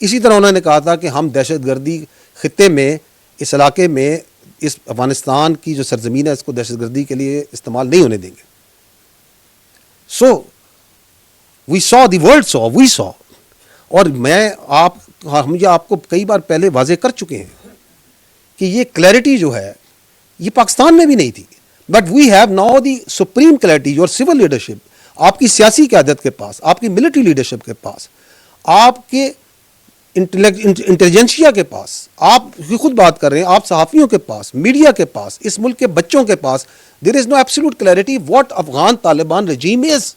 اسی طرح انہوں نے کہا تھا کہ ہم دہشت گردی خطے میں اس علاقے میں اس افغانستان کی جو سرزمین ہے اس کو دہشت گردی کے لیے استعمال نہیں ہونے دیں گے. سو وی سو دی ورلڈ سو وی سو. اور ہم یہ آپ کو کئی بار پہلے واضح کر چکے ہیں کہ یہ کلیئرٹی جو ہے یہ پاکستان میں بھی نہیں تھی. But we have now the supreme clarity. Your civil leadership, آپ کی سیاسی قیادت کے پاس, آپ کی ملٹری لیڈرشپ کے پاس, آپ کے انٹیلیجنسیا کے پاس, آپ خود بات کر رہے ہیں, آپ صحافیوں کے پاس, میڈیا کے پاس, اس ملک کے بچوں کے پاس, there is no absolute clarity what افغان طالبان رجیم از.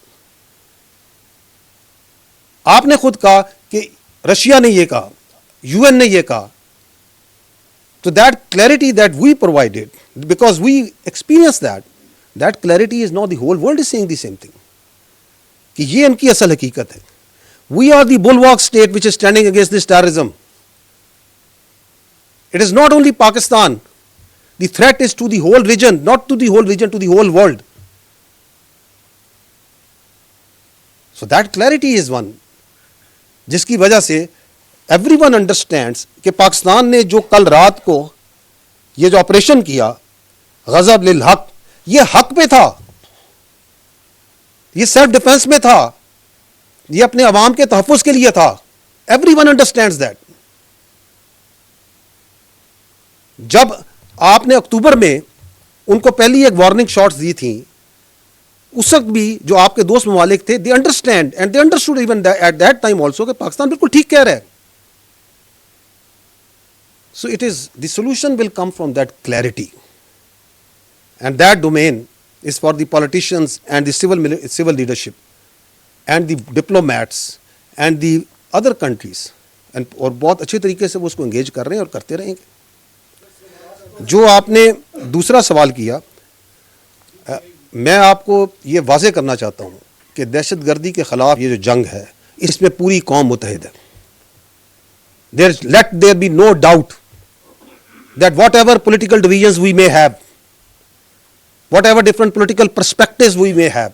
آپ نے خود کہا کہ رشیا نے یہ کہا, یو این نے یہ کہا. تو that clarity that we provided because we experience that clarity is now the whole world is seeing the same thing کہ یہ ان کی اصل حقیقت ہے. We are the bulwark state which is standing against this terrorism. It is not only Pakistan. The threat is to the whole region, not to the whole region, to the whole world. So that clarity is one. جس کی وجہ سے everyone understands کہ پاکستان نے جو کل رات کو یہ جو آپریشن کیا غضب للحق, یہ حق پہ تھا, یہ سیلف ڈیفense میں تھا, یہ اپنے عوام کے تحفظ کے لیے تھا. Every one understands that. جب آپ نے اکتوبر میں ان کو پہلی ایک وارننگ شاٹس دی تھیں, اس وقت بھی جو آپ کے دوست ممالک تھے, they understand and they understood even at that time also کہ پاکستان بالکل ٹھیک کہہ رہا ہے. So it is the solution will come from that clarity and that domain is for the politicians and the civil leadership and the diplomats and the other countries, اور بہت اچھے طریقے سے وہ اس کو انگیج کر رہے ہیں اور کرتے رہیں گے. جو آپ نے دوسرا سوال کیا, میں آپ کو یہ واضح کرنا چاہتا ہوں کہ دہشت گردی کے خلاف یہ جو جنگ ہے اس میں پوری قوم متحد ہے. Let there be no doubt that whatever political divisions we may have, whatever different political perspectives we may have,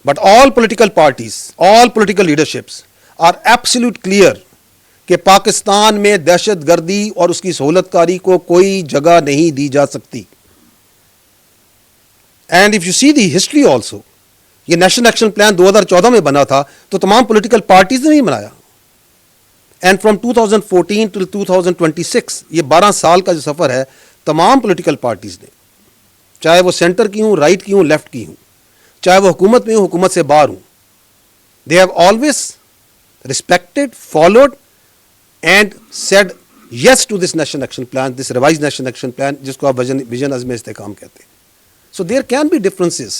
but all political parties, all political leaderships are absolute clear کہ پاکستان میں دہشت گردی اور اس کی سہولت کاری کو کوئی جگہ نہیں دی جا سکتی. And if you see the history also, یہ نیشنل ایکشن پلان 2014 میں بنا تھا تو تمام پولیٹیکل پارٹیز نے ہی بنایا. اینڈ فرام 2014 ٹو 2026 یہ 12 سال کا جو سفر ہے, تمام پولیٹیکل پارٹیز نے, چاہے وہ سینٹر کی ہوں, رائٹ کی ہوں, لیفٹ کی ہوں, چاہے وہ حکومت میں ہوں, حکومت سے باہر ہوں, they have always respected, followed and said yes to this national action plan, this revised national action plan جس کو آپ vision عزم استحکام کہتے ہیں. So there can be differences,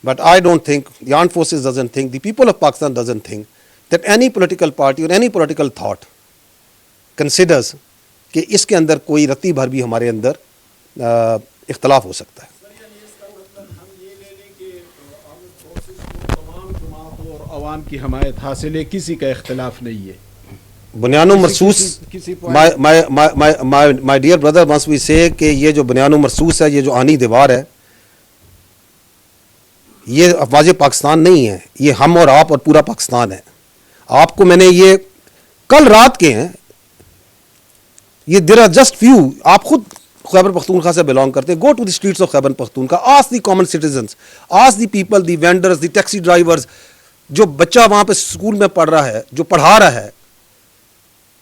but I don't think, the armed forces doesn't think, the people of Pakistan doesn't think that any political party or any political thought considers کہ اس کے اندر کوئی رتی بھر بھی ہمارے اندر اختلاف ہو سکتا ہے. عوام کی حمایت حاصل ہے, کسی کا اختلاف نہیں ہے. بنیان و مرصوص, my dear brother, once we say کہ یہ جو بنیان و مرصوص ہے, یہ جو آہنی دیوار ہے, یہ افواج پاکستان نہیں ہے, یہ ہم اور آپ اور پورا پاکستان ہے. آپ کو میں نے یہ کل رات کے ہیں, یہ دیر آر جسٹ فیو, آپ خود خیبر پختونخوا سے بلانگ کرتے ہیں, go to the streets of Khyber Pakhtunkhwa, ask the common citizens, ask the people, the vendors, the taxi drivers, جو بچہ وہاں پہ اسکول میں پڑھ رہا ہے, جو پڑھا رہا ہے,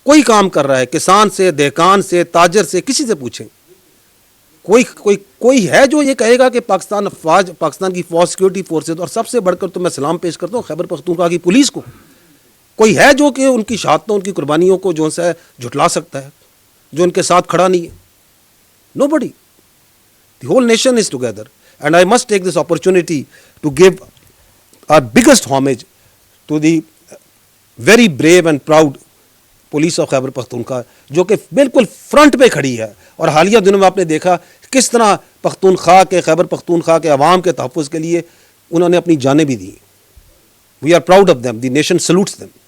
کوئی کام کر رہا ہے, کسان سے, دہقان سے, تاجر سے, کسی سے پوچھیں, کوئی ہے جو یہ کہے گا کہ پاکستان کی فوج, سیکورٹی فورسز, اور سب سے بڑھ کر تو میں سلام پیش کرتا ہوں خیبر پختونخوا کی پولیس کو, کوئی ہے جو کہ ان کی شہادتوں, ان کی قربانیوں کو جو ہے جھٹلا سکتا ہے, جو ان کے ساتھ کھڑا نہیں ہے؟ Nobody. The whole nation is together, and I must take this opportunity to give our biggest homage to the very brave and proud police of Khyber Pakhtunkhwa, جو کہ بالکل فرنٹ پہ کھڑی ہے. اور حالیہ دنوں میں آپ نے دیکھا کس طرح پختونخوا کے, خیبر پختونخوا کے عوام کے تحفظ کے لیے انہوں نے اپنی جانیں بھی دی. We are proud of them. The nation salutes them.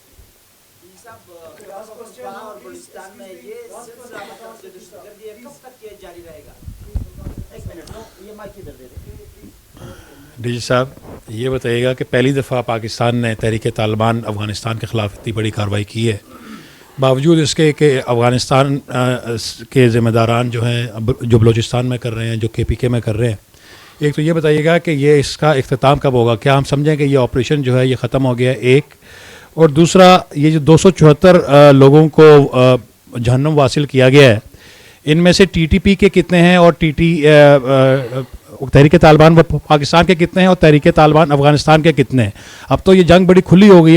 D صاحب یہ بتائیے گا کہ پہلی دفعہ پاکستان نے تحریک طالبان افغانستان کے خلاف اتنی بڑی کارروائی کی ہے، باوجود اس کے کہ افغانستان کے ذمہ داران جو ہیں جو بلوچستان میں کر رہے ہیں، جو KPK میں کر رہے ہیں. ایک تو یہ بتائیے گا کہ یہ اس کا اختتام کب ہوگا؟ کیا ہم سمجھیں کہ یہ آپریشن جو ہے یہ ختم ہو گیا ہے؟ ایک اور دوسرا، یہ جو 274 لوگوں کو جہنم واصل کیا گیا ہے، ان میں سے TTP کے کتنے ہیں اور تحریک طالبان پاکستان کے کتنے ہیں اور تحریک طالبان افغانستان کے کتنے ہیں؟ اب تو یہ جنگ بڑی کھلی ہو گئی ہے.